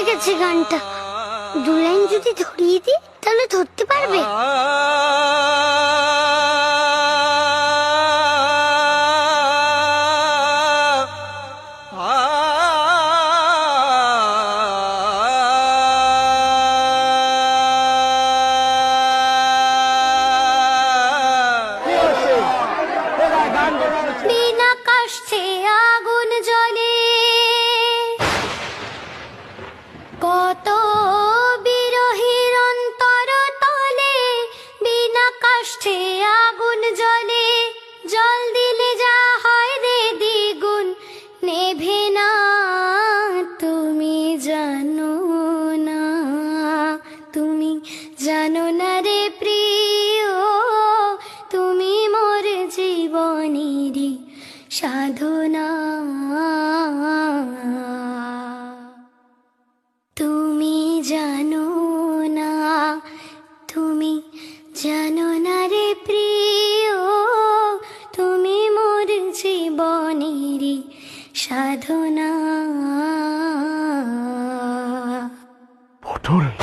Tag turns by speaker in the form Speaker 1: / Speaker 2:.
Speaker 1: গেছে গানটা। দু লাইন যদি ধরিয়ে দিই তাহলে ধরতে পারবে। বিনা কষ্টে আগুন জ্বলে, কত বিরহীর অন্তর তলে। বিনা কষ্টে আগুন জ্বলে, জল দিলে যা হয় রে দ্বিগুণ, নেভে না। তুমি জানো না, তুমি জানো না রে প্রিয়, তুমি মোর জীবনেরই সাধনা। তুমি জানো না, তুমি জানো না রে প্রিয়, তুমি মোর জীবনেরই সাধনা।
Speaker 2: পটল।